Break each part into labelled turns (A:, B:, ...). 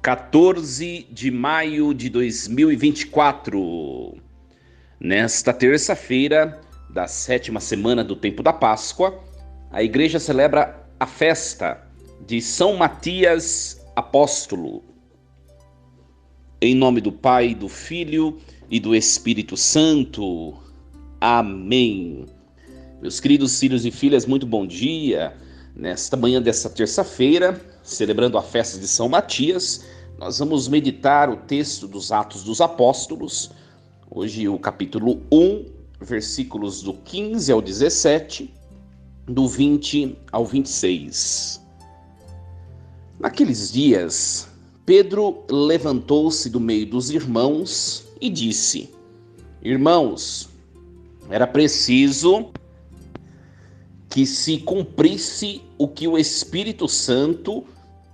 A: 14 de maio de 2024. Nesta terça-feira da sétima semana do tempo da Páscoa, a igreja celebra a festa de São Matias Apóstolo. Em nome do Pai, do Filho e do Espírito Santo. Amém. Meus queridos filhos e filhas, muito bom dia. Nesta manhã desta terça-feira, celebrando a festa de São Matias, nós vamos meditar o texto dos Atos dos Apóstolos. Hoje o capítulo 1, versículos do 15 ao 17, do 20 ao 26. Naqueles dias, Pedro levantou-se do meio dos irmãos e disse: Irmãos, era preciso que se cumprisse o que o Espírito Santo,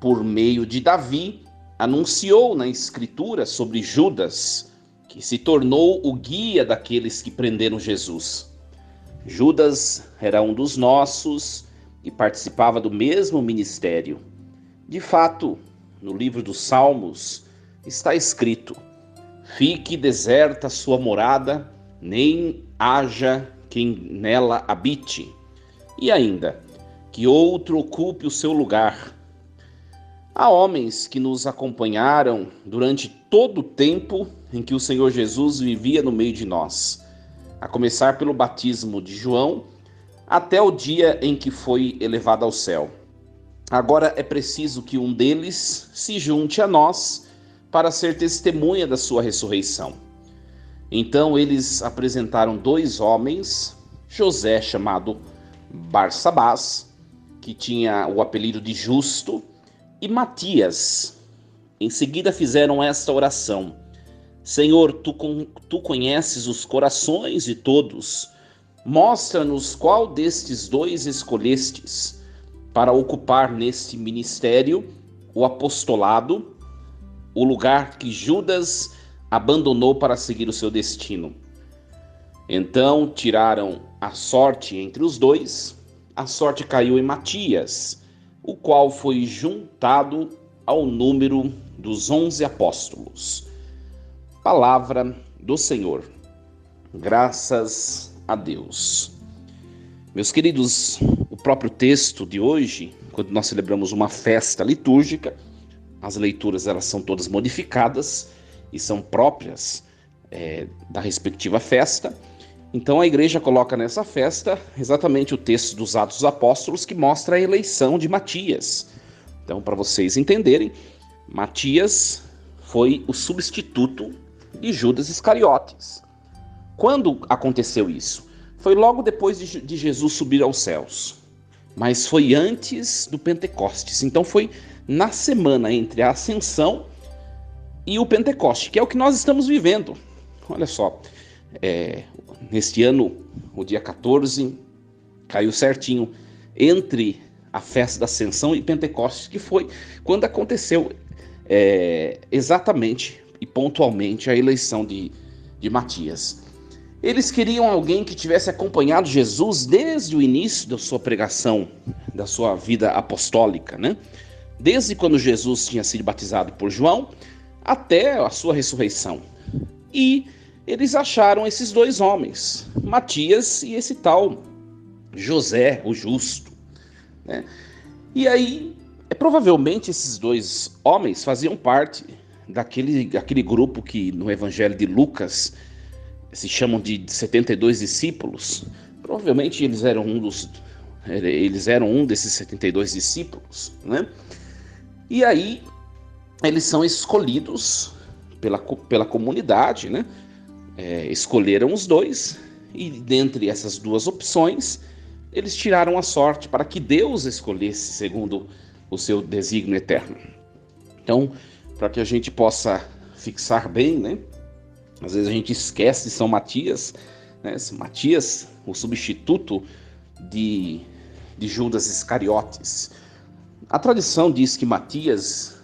A: por meio de Davi, anunciou na Escritura sobre Judas, que se tornou o guia daqueles que prenderam Jesus. Judas era um dos nossos e participava do mesmo ministério. De fato, no livro dos Salmos está escrito: fique deserta sua morada, nem haja quem nela habite. E ainda, que outro ocupe o seu lugar. Há homens que nos acompanharam durante todo o tempo em que o Senhor Jesus vivia no meio de nós, a começar pelo batismo de João, até o dia em que foi elevado ao céu. Agora é preciso que um deles se junte a nós para ser testemunha da sua ressurreição. Então eles apresentaram 2 homens, José, chamado Barsabás, que tinha o apelido de Justo, e Matias. Em seguida fizeram esta oração: Senhor, tu conheces os corações de todos. Mostra-nos qual destes 2 escolhestes para ocupar neste ministério o apostolado, o lugar que Judas abandonou para seguir o seu destino. Então tiraram a sorte entre os 2, a sorte caiu em Matias, o qual foi juntado ao número dos 11 apóstolos. Palavra do Senhor. Graças a Deus. Meus queridos, o próprio texto de hoje, quando nós celebramos uma festa litúrgica, as leituras elas são todas modificadas e são próprias da respectiva festa. Então a igreja coloca nessa festa exatamente o texto dos Atos dos Apóstolos que mostra a eleição de Matias. Então, para vocês entenderem, Matias foi o substituto de Judas Iscariotes. Quando aconteceu isso? Foi logo depois de Jesus subir aos céus, mas foi antes do Pentecostes. Então foi na semana entre a Ascensão e o Pentecoste, que é o que nós estamos vivendo. Olha só, neste ano, o dia 14, caiu certinho entre a festa da Ascensão e Pentecostes, que foi quando aconteceu exatamente e pontualmente a eleição de Matias. Eles queriam alguém que tivesse acompanhado Jesus desde o início da sua pregação, da sua vida apostólica, né? Desde quando Jesus tinha sido batizado por João até a sua ressurreição. E eles acharam esses 2 homens, Matias e esse tal José, o Justo, né? E aí, provavelmente esses 2 homens faziam parte daquele grupo que no Evangelho de Lucas se chamam de 72 discípulos. Provavelmente eles eram um desses 72 discípulos, né? E aí eles são escolhidos pela comunidade, né? Escolheram os 2 e dentre essas 2 opções eles tiraram a sorte para que Deus escolhesse segundo o seu desígnio eterno. Então, para que a gente possa fixar bem, né? Às vezes a gente esquece de São Matias, né? Matias, o substituto de Judas Iscariotes. A tradição diz que Matias,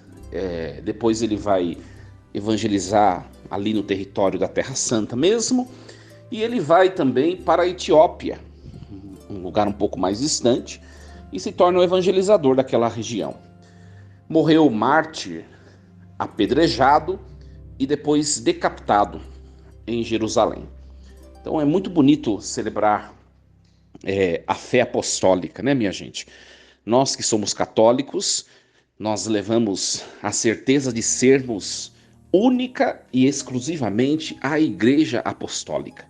A: depois ele vai evangelizar ali no território da Terra Santa mesmo, e ele vai também para a Etiópia, um lugar um pouco mais distante, e se torna o evangelizador daquela região. Morreu mártir apedrejado e depois decapitado em Jerusalém. Então é muito bonito celebrar a fé apostólica, né, minha gente? Nós que somos católicos, nós levamos a certeza de sermos única e exclusivamente a Igreja Apostólica.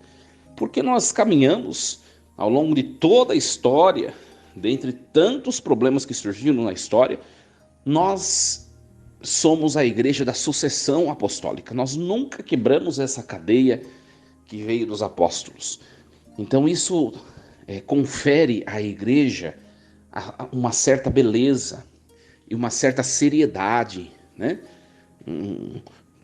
A: Porque nós caminhamos ao longo de toda a história, dentre tantos problemas que surgiram na história, nós somos a Igreja da sucessão apostólica. Nós nunca quebramos essa cadeia que veio dos apóstolos. Então isso confere à Igreja uma certa beleza e uma certa seriedade, né?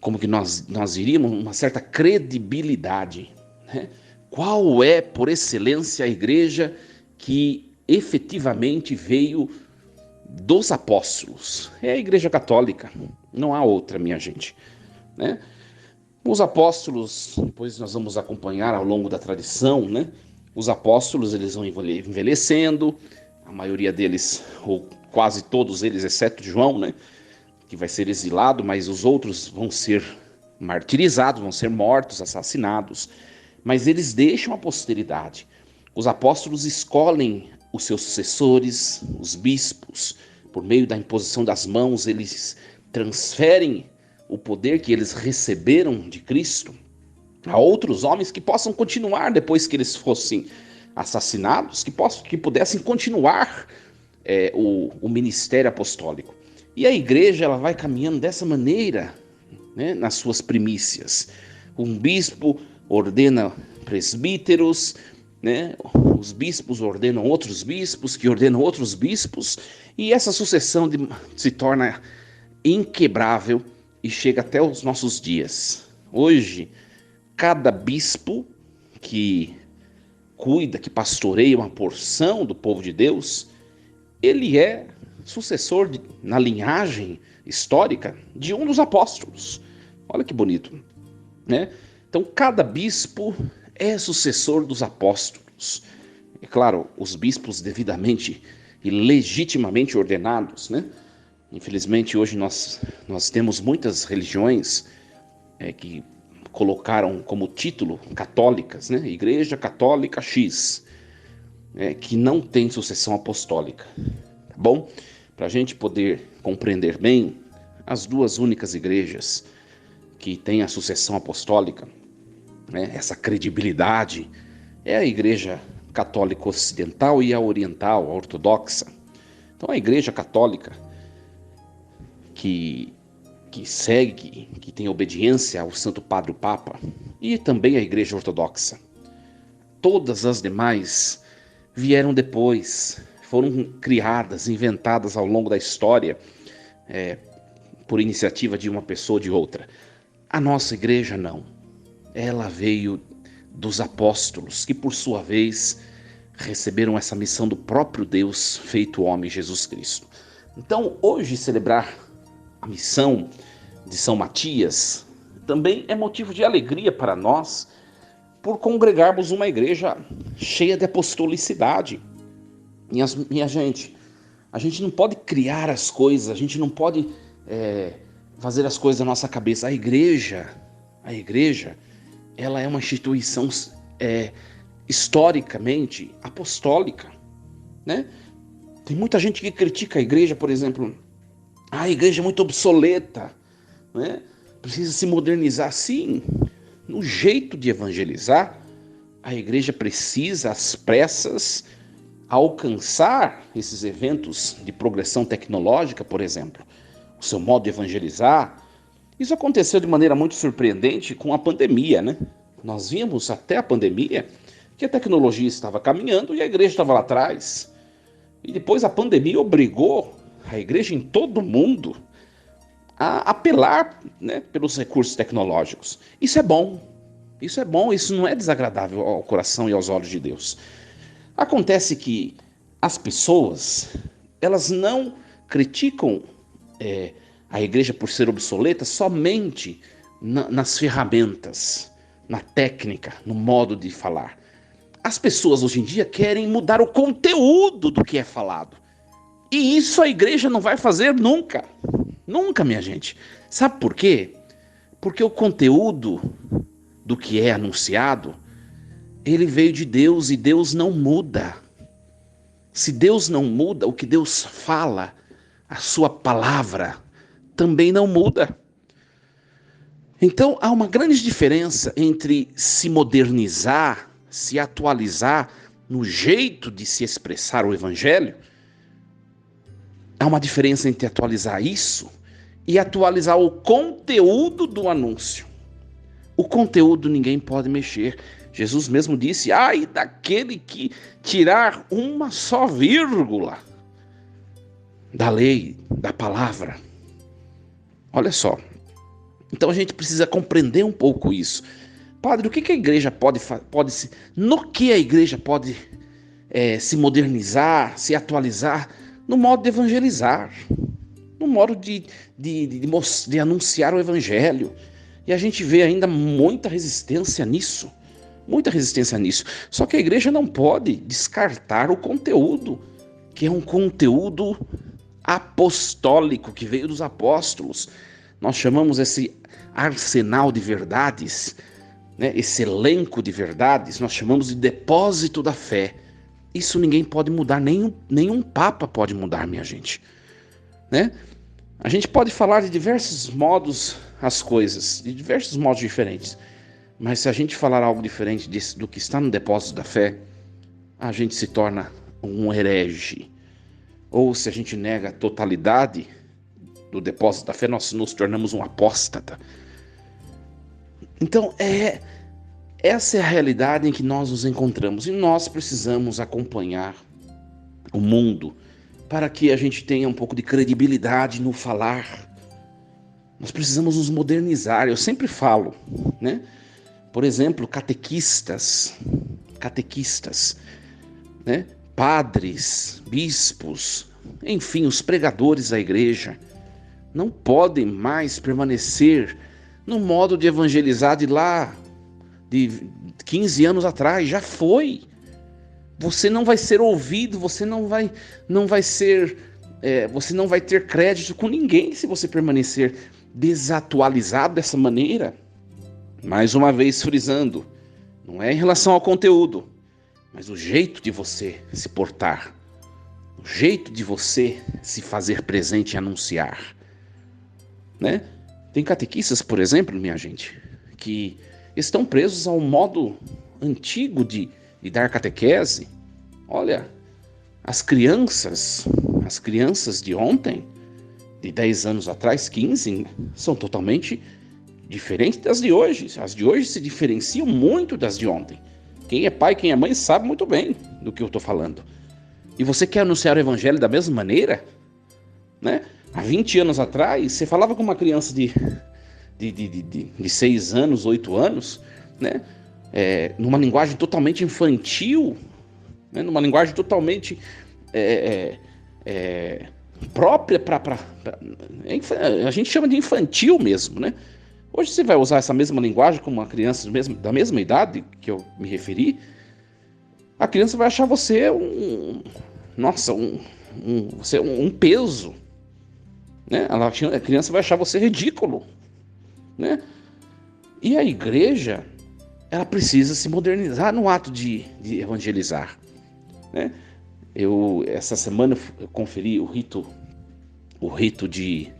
A: Como que nós diríamos, uma certa credibilidade, né? Qual é, por excelência, a igreja que efetivamente veio dos apóstolos? É a Igreja Católica, não há outra, minha gente, né? Os apóstolos, depois nós vamos acompanhar ao longo da tradição, né? Os apóstolos, eles vão envelhecendo, a maioria deles, ou quase todos eles, exceto João, né? Que vai ser exilado, mas os outros vão ser martirizados, vão ser mortos, assassinados. Mas eles deixam a posteridade. Os apóstolos escolhem os seus sucessores, os bispos, por meio da imposição das mãos, eles transferem o poder que eles receberam de Cristo a outros homens que possam continuar depois que eles fossem assassinados, que pudessem continuar o ministério apostólico. E a igreja ela vai caminhando dessa maneira, né, nas suas primícias. Um bispo ordena presbíteros, né? Os bispos ordenam outros bispos, que ordenam outros bispos, e essa sucessão se torna inquebrável e chega até os nossos dias. Hoje, cada bispo que cuida, que pastoreia uma porção do povo de Deus, ele é sucessor na linhagem histórica de um dos apóstolos. Olha que bonito, né? Então, cada bispo é sucessor dos apóstolos. É claro, os bispos devidamente e legitimamente ordenados, né? Infelizmente, hoje nós temos muitas religiões que colocaram como título católicas, né? Igreja Católica X, que não tem sucessão apostólica. Tá bom? Para a gente poder compreender bem as duas únicas igrejas que têm a sucessão apostólica, né, essa credibilidade, é a Igreja Católica Ocidental e a Oriental, a Ortodoxa. Então a Igreja Católica que segue, que tem obediência ao Santo Padre o Papa, e também a Igreja Ortodoxa. Todas as demais vieram depois, foram criadas, inventadas ao longo da história, por iniciativa de uma pessoa ou de outra. A nossa igreja não. Ela veio dos apóstolos, que por sua vez receberam essa missão do próprio Deus feito homem, Jesus Cristo. Então, hoje celebrar a missão de São Matias também é motivo de alegria para nós, por congregarmos uma igreja cheia de apostolicidade. Minha gente, a gente não pode criar as coisas, a gente não pode fazer as coisas da nossa cabeça. A igreja, ela é uma instituição historicamente apostólica, né? Tem muita gente que critica a igreja, por exemplo, a igreja é muito obsoleta, né? Precisa se modernizar. Sim, no jeito de evangelizar, a igreja precisa, às pressas, alcançar esses eventos de progressão tecnológica, por exemplo, o seu modo de evangelizar. Isso aconteceu de maneira muito surpreendente com a pandemia, né? Nós vimos até a pandemia que a tecnologia estava caminhando e a igreja estava lá atrás. E depois a pandemia obrigou a igreja em todo o mundo a apelar, né, pelos recursos tecnológicos. Isso é bom, isso não é desagradável ao coração e aos olhos de Deus. Acontece que as pessoas, elas não criticam a igreja por ser obsoleta somente nas ferramentas, na técnica, no modo de falar. As pessoas hoje em dia querem mudar o conteúdo do que é falado. E isso a igreja não vai fazer nunca. Nunca, minha gente. Sabe por quê? Porque o conteúdo do que é anunciado, ele veio de Deus e Deus não muda. Se Deus não muda, o que Deus fala, a sua palavra, também não muda. Então há uma grande diferença entre se modernizar, se atualizar no jeito de se expressar o evangelho. Há uma diferença entre atualizar isso e atualizar o conteúdo do anúncio. O conteúdo ninguém pode mexer. Jesus mesmo disse: ai daquele que tirar uma só vírgula da lei, da palavra. Olha só. Então a gente precisa compreender um pouco isso. Padre, o que a igreja pode se... No que a igreja pode se modernizar, se atualizar? No modo de evangelizar, no modo de anunciar o evangelho. E a gente vê ainda muita resistência nisso. Muita resistência nisso. Só que a igreja não pode descartar o conteúdo, que é um conteúdo apostólico, que veio dos apóstolos. Nós chamamos esse arsenal de verdades, né, esse elenco de verdades, nós chamamos de depósito da fé. Isso ninguém pode mudar, nenhum papa pode mudar, minha gente. Né? A gente pode falar de diversos modos as coisas, de diversos modos diferentes. Mas se a gente falar algo diferente do que está no depósito da fé, a gente se torna um herege. Ou se a gente nega a totalidade do depósito da fé, nós nos tornamos um apóstata. Então, essa é a realidade em que nós nos encontramos. E nós precisamos acompanhar o mundo para que a gente tenha um pouco de credibilidade no falar. Nós precisamos nos modernizar. Eu sempre falo, né? Por exemplo, catequistas, né? Padres, bispos, enfim, os pregadores da igreja não podem mais permanecer no modo de evangelizar de lá, de 15 anos atrás. Já foi. Você não vai ser ouvido, você não vai ter crédito com ninguém se você permanecer desatualizado dessa maneira. Mais uma vez frisando, não é em relação ao conteúdo, mas o jeito de você se portar, o jeito de você se fazer presente e anunciar, né? Tem catequistas, por exemplo, minha gente, que estão presos ao modo antigo de dar catequese. Olha, as crianças de ontem, de 10 anos atrás, 15, são totalmente diferentes das de hoje. As de hoje se diferenciam muito das de ontem. Quem é pai, quem é mãe sabe muito bem do que eu estou falando. E você quer anunciar o evangelho da mesma maneira? Né? Há 20 anos atrás, você falava com uma criança de 6 anos, 8 anos, né? Numa linguagem totalmente infantil, né? Numa linguagem totalmente própria para... A gente chama de infantil mesmo, né? Hoje você vai usar essa mesma linguagem com uma criança da mesma idade que eu me referi, a criança vai achar você um peso, né? A criança vai achar você ridículo, né? E a igreja, ela precisa se modernizar no ato de evangelizar, né? Essa semana eu conferi o rito de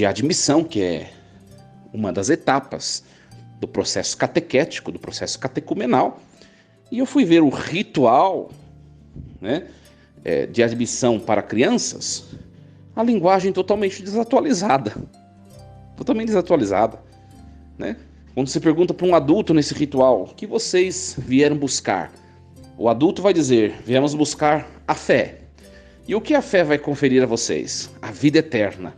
A: admissão, que é uma das etapas do processo catequético, do processo catecumenal, e eu fui ver o ritual, né, de admissão para crianças, a linguagem totalmente desatualizada, né? Quando você pergunta para um adulto nesse ritual, o que vocês vieram buscar? O adulto vai dizer, viemos buscar a fé. E o que a fé vai conferir a vocês? A vida eterna.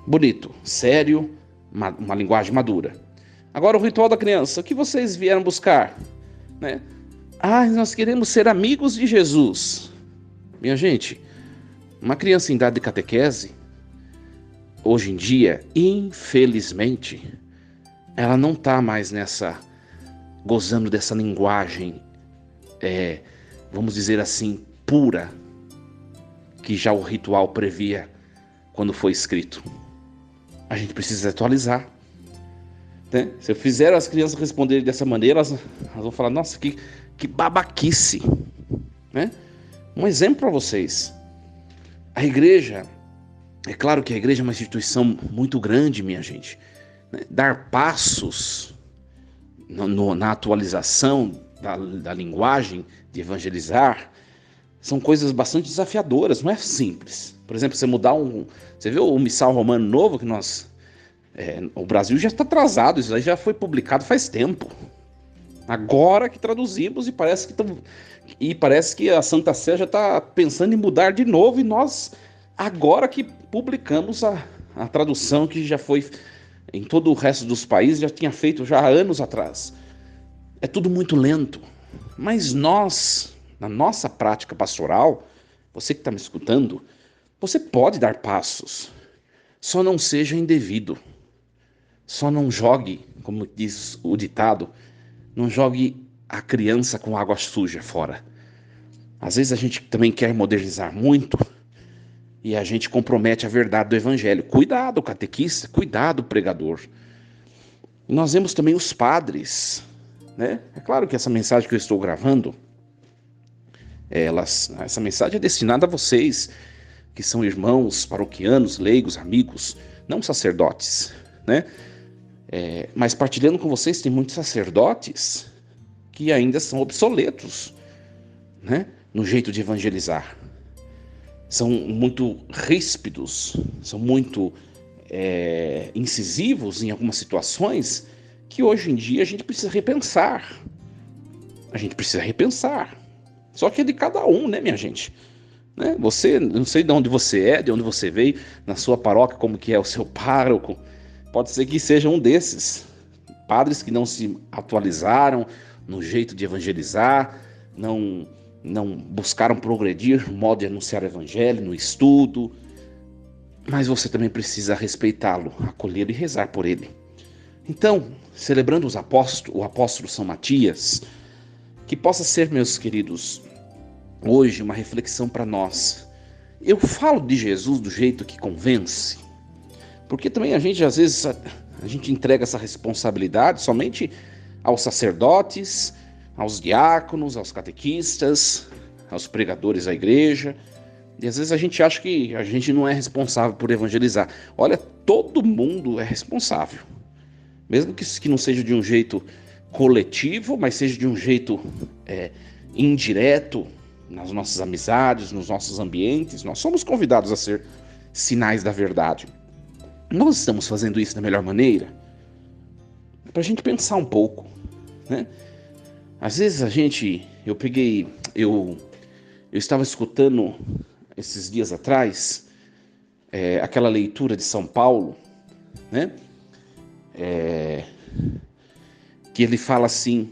A: Bonito, sério, uma linguagem madura. Agora o ritual da criança, o que vocês vieram buscar? Né? Nós queremos ser amigos de Jesus. Minha gente, uma criança em idade de catequese, hoje em dia, infelizmente, ela não está mais gozando dessa linguagem, vamos dizer assim, pura, que já o ritual previa quando foi escrito. A gente precisa atualizar, né? Se eu fizer as crianças responderem dessa maneira, elas vão falar, nossa, que babaquice, né? Um exemplo para vocês. A igreja, é claro que a igreja é uma instituição muito grande, minha gente, né? Dar passos na atualização da linguagem de evangelizar são coisas bastante desafiadoras, não é simples. Por exemplo, você vê o Missal Romano Novo que o Brasil já está atrasado, isso aí já foi publicado faz tempo. Agora que traduzimos e parece que a Santa Sé já está pensando em mudar de novo e nós agora que publicamos a tradução que já foi em todo o resto dos países, já tinha feito já há anos atrás. É tudo muito lento, mas nós, na nossa prática pastoral, você que está me escutando, você pode dar passos, só não seja indevido, só não jogue, como diz o ditado, não jogue a criança com água suja fora. Às vezes a gente também quer modernizar muito e a gente compromete a verdade do evangelho. Cuidado, catequista, cuidado, pregador. E nós vemos também os padres, né? É claro que essa mensagem que eu estou gravando, essa mensagem é destinada a vocês que são irmãos, paroquianos, leigos, amigos, não sacerdotes, né? Mas partilhando com vocês, tem muitos sacerdotes que ainda são obsoletos, né? No jeito de evangelizar. São muito ríspidos, são muito incisivos em algumas situações que hoje em dia a gente precisa repensar. A gente precisa repensar. Só que é de cada um, né, minha gente? Né? Você, não sei de onde você é, de onde você veio, na sua paróquia, como que é o seu pároco. Pode ser que seja um desses padres que não se atualizaram no jeito de evangelizar, não buscaram progredir no modo de anunciar o evangelho, no estudo. Mas você também precisa respeitá-lo, acolhê-lo e rezar por ele. Então, celebrando o apóstolo São Matias, que possa ser, meus queridos, hoje uma reflexão para nós. Eu falo de Jesus do jeito que convence, porque também a gente, às vezes, a gente entrega essa responsabilidade somente aos sacerdotes, aos diáconos, aos catequistas, aos pregadores da igreja. E às vezes a gente acha que a gente não é responsável por evangelizar. Olha, todo mundo é responsável. Mesmo que não seja de um jeito coletivo, mas seja de um jeito indireto, nas nossas amizades, nos nossos ambientes, nós somos convidados a ser sinais da verdade. Nós estamos fazendo isso da melhor maneira? Para a gente pensar um pouco, né? Às vezes eu estava escutando esses dias atrás aquela leitura de São Paulo, né? Que ele fala assim: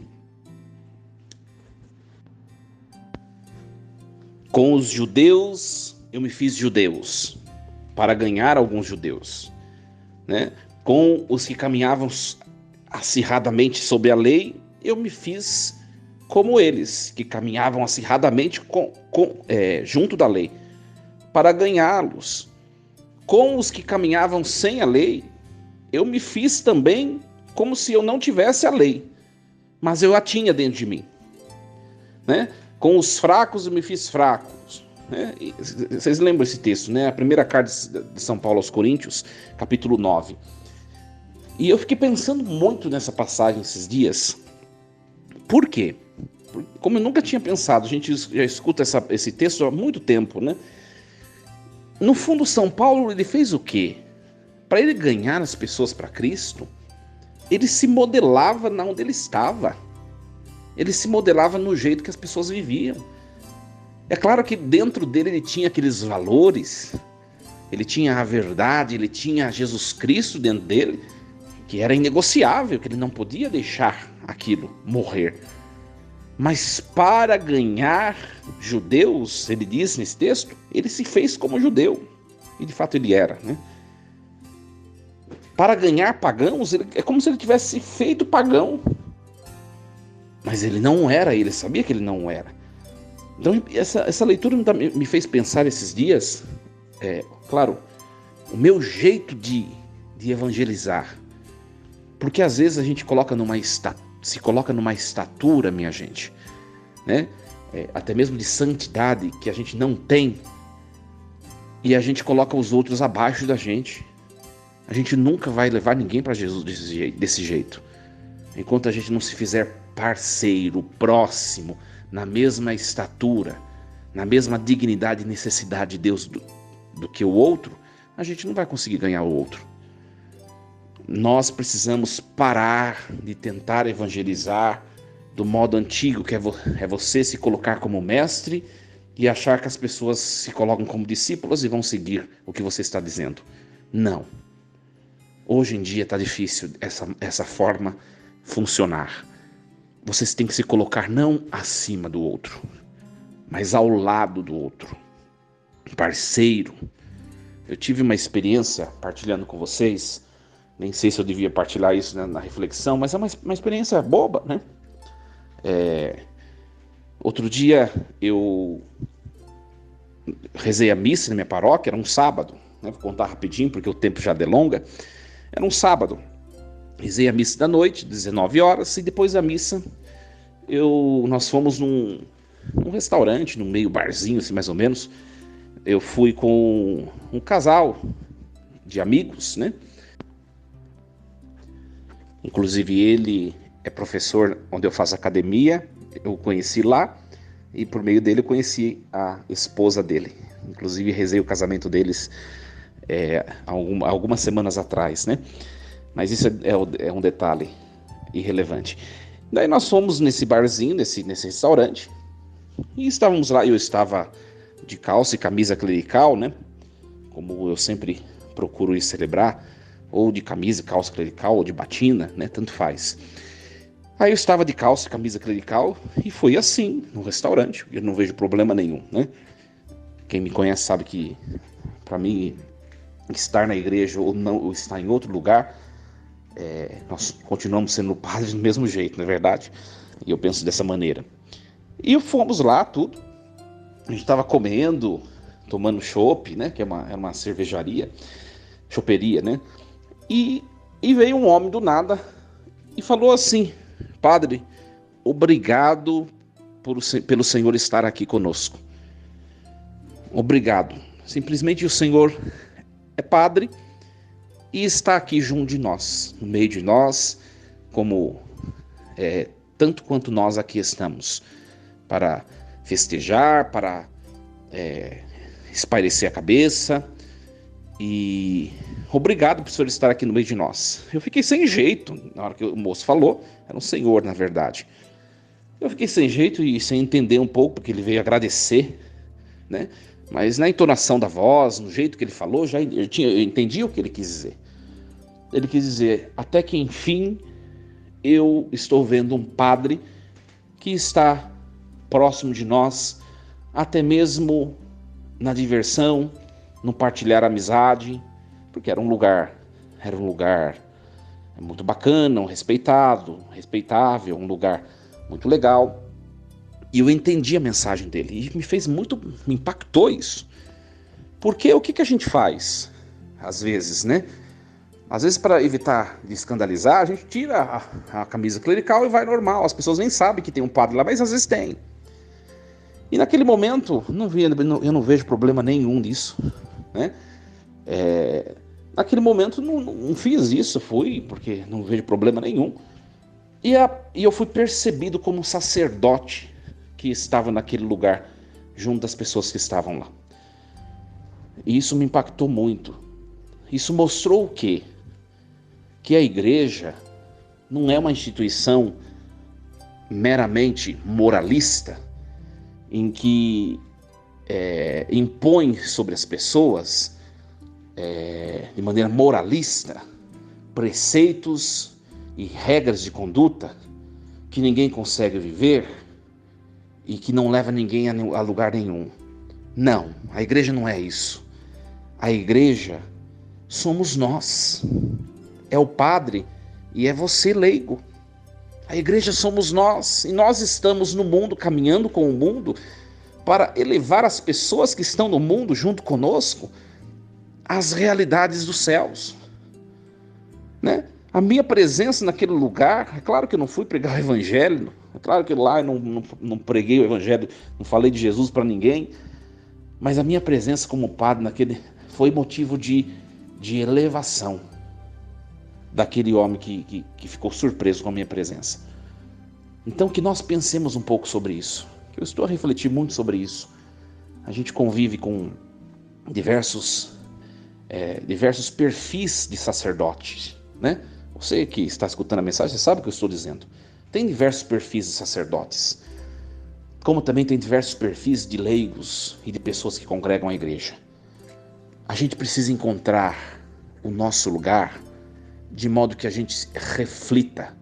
A: com os judeus eu me fiz judeus, para ganhar alguns judeus, né? Com os que caminhavam acirradamente sob a lei, eu me fiz como eles, que caminhavam acirradamente junto da lei, para ganhá-los. Com os que caminhavam sem a lei, eu me fiz também como se eu não tivesse a lei, mas eu a tinha dentro de mim, né? Com os fracos eu me fiz fracos, né? Vocês lembram esse texto, né? A primeira carta de São Paulo aos Coríntios, capítulo 9. E eu fiquei pensando muito nessa passagem esses dias. Por quê? Como eu nunca tinha pensado, a gente já escuta esse texto há muito tempo, né? No fundo, São Paulo, ele fez o quê? Para ele ganhar as pessoas para Cristo, ele se modelava na onde ele estava. Ele se modelava no jeito que as pessoas viviam. É claro que dentro dele ele tinha aqueles valores, ele tinha a verdade, ele tinha Jesus Cristo dentro dele, que era inegociável, que ele não podia deixar aquilo morrer. Mas para ganhar judeus, ele diz nesse texto, ele se fez como judeu. E de fato ele era, né? Para ganhar pagãos, é como se ele tivesse feito pagão. Mas ele não era, ele sabia que ele não era. Então, essa leitura me fez pensar esses dias, claro, o meu jeito de evangelizar. Porque às vezes a gente se coloca numa estatura, minha gente, né? Até mesmo de santidade que a gente não tem, e a gente coloca os outros abaixo da gente. A gente nunca vai levar ninguém para Jesus desse jeito. Enquanto a gente não se fizer parceiro, próximo, na mesma estatura, na mesma dignidade e necessidade de Deus do que o outro, a gente não vai conseguir ganhar o outro. Nós precisamos parar de tentar evangelizar do modo antigo, que é você se colocar como mestre e achar que as pessoas se colocam como discípulos e vão seguir o que você está dizendo. Não. Hoje em dia está difícil essa forma funcionar. Vocês têm que se colocar não acima do outro, mas ao lado do outro. Parceiro. Eu tive uma experiência partilhando com vocês, nem sei se eu devia partilhar isso na reflexão, mas é uma experiência boba, né? Outro dia eu rezei a missa na minha paróquia, era um sábado, né? Vou contar rapidinho porque o tempo já delonga. Era um sábado, rezei a missa da noite, 19 horas, e depois da missa nós fomos num restaurante, num meio barzinho, assim, mais ou menos. Eu fui com um casal de amigos, né? Inclusive ele é professor onde eu faço academia, eu o conheci lá, e por meio dele eu conheci a esposa dele. Inclusive rezei o casamento deles algumas semanas atrás, né? Mas isso é um detalhe irrelevante. Daí nós fomos nesse barzinho, nesse restaurante, e estávamos lá. Eu estava de calça e camisa clerical, né? Como eu sempre procuro ir celebrar, ou de camisa, calça clerical, ou de batina, né? Tanto faz. Aí eu estava de calça e camisa clerical, e foi assim, no restaurante. Eu não vejo problema nenhum, né? Quem me conhece sabe que, para mim, estar na igreja ou não, ou estar em outro lugar, nós continuamos sendo padres do mesmo jeito, não é verdade? E eu penso dessa maneira. E fomos lá, tudo. A gente estava comendo, tomando chopp, né? Que era uma cervejaria, choperia, né? E veio um homem do nada e falou assim: Padre, obrigado pelo Senhor estar aqui conosco. Obrigado. Simplesmente o Senhor é padre e está aqui junto de nós, no meio de nós, como tanto quanto nós aqui estamos, para festejar, para espairecer a cabeça. E obrigado por o Senhor estar aqui no meio de nós. Eu fiquei sem jeito, na hora que o moço falou, era um senhor, na verdade. Eu fiquei sem jeito e sem entender um pouco, porque ele veio agradecer, né? Mas na entonação da voz, no jeito que ele falou, eu entendi o que ele quis dizer. Ele quis dizer: até que enfim eu estou vendo um padre que está próximo de nós, até mesmo na diversão, no partilhar amizade, porque era um lugar muito bacana, respeitável, um lugar muito legal. E eu entendi a mensagem dele, e me impactou isso. Porque o que a gente faz, às vezes, né? Às vezes, para evitar de escandalizar, a gente tira a camisa clerical e vai normal. As pessoas nem sabem que tem um padre lá, mas às vezes tem. E naquele momento, eu não vejo problema nenhum nisso, né? Naquele momento, não fiz isso, fui, porque não vejo problema nenhum. E eu fui percebido como um sacerdote que estava naquele lugar, junto das pessoas que estavam lá. E isso me impactou muito. Isso mostrou o quê? Que a igreja não é uma instituição meramente moralista, em que impõe sobre as pessoas, de maneira moralista, preceitos e regras de conduta que ninguém consegue viver e que não leva ninguém a lugar nenhum. Não, a igreja não é isso. A igreja somos nós. É o padre e é você, leigo. A igreja somos nós, e nós estamos no mundo, caminhando com o mundo, para elevar as pessoas que estão no mundo junto conosco às realidades dos céus, né? A minha presença naquele lugar, é claro que eu não fui pregar o evangelho, é claro que lá eu não preguei o evangelho, não falei de Jesus para ninguém, mas a minha presença como padre naquele foi motivo de elevação daquele homem que ficou surpreso com a minha presença. Então que nós pensemos um pouco sobre isso, que eu estou a refletir muito sobre isso. A gente convive com diversos perfis de sacerdotes, né? Você que está escutando a mensagem, você sabe o que eu estou dizendo. Tem diversos perfis de sacerdotes, como também tem diversos perfis de leigos e de pessoas que congregam a igreja. A gente precisa encontrar o nosso lugar de modo que a gente reflita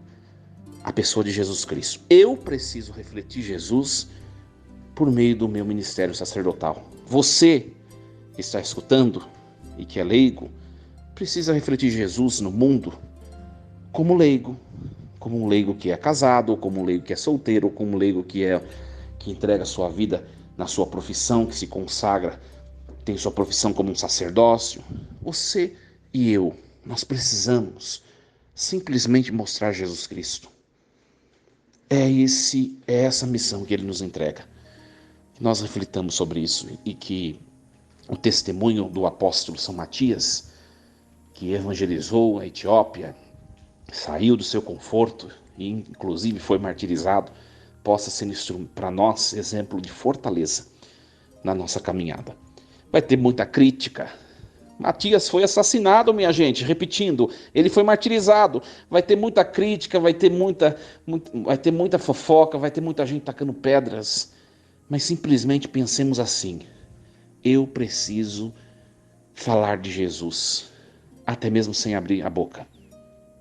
A: a pessoa de Jesus Cristo. Eu preciso refletir Jesus por meio do meu ministério sacerdotal. Você que está escutando e que é leigo, precisa refletir Jesus no mundo como um leigo que é casado, ou como um leigo que é solteiro, ou como um leigo que entrega a sua vida na sua profissão, que se consagra, tem sua profissão como um sacerdócio. Você e eu, nós precisamos simplesmente mostrar Jesus Cristo. É essa missão que ele nos entrega. Que nós reflitamos sobre isso e que o testemunho do apóstolo São Matias, que evangelizou a Etiópia, saiu do seu conforto e inclusive foi martirizado, possa ser para nós exemplo de fortaleza na nossa caminhada. Vai ter muita crítica. Matias foi assassinado, minha gente, repetindo, ele foi martirizado. Vai ter muita crítica, vai ter muita fofoca, vai ter muita gente tacando pedras, mas simplesmente pensemos assim: eu preciso falar de Jesus, até mesmo sem abrir a boca.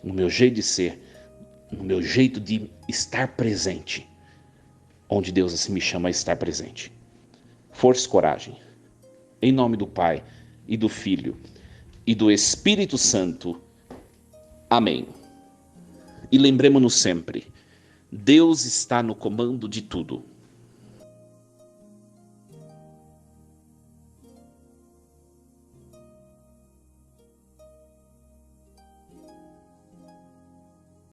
A: No meu jeito de ser, no meu jeito de estar presente, onde Deus assim me chama a estar presente. Força e coragem. Em nome do Pai, e do Filho, e do Espírito Santo. Amém. E lembremos-nos sempre, Deus está no comando de tudo.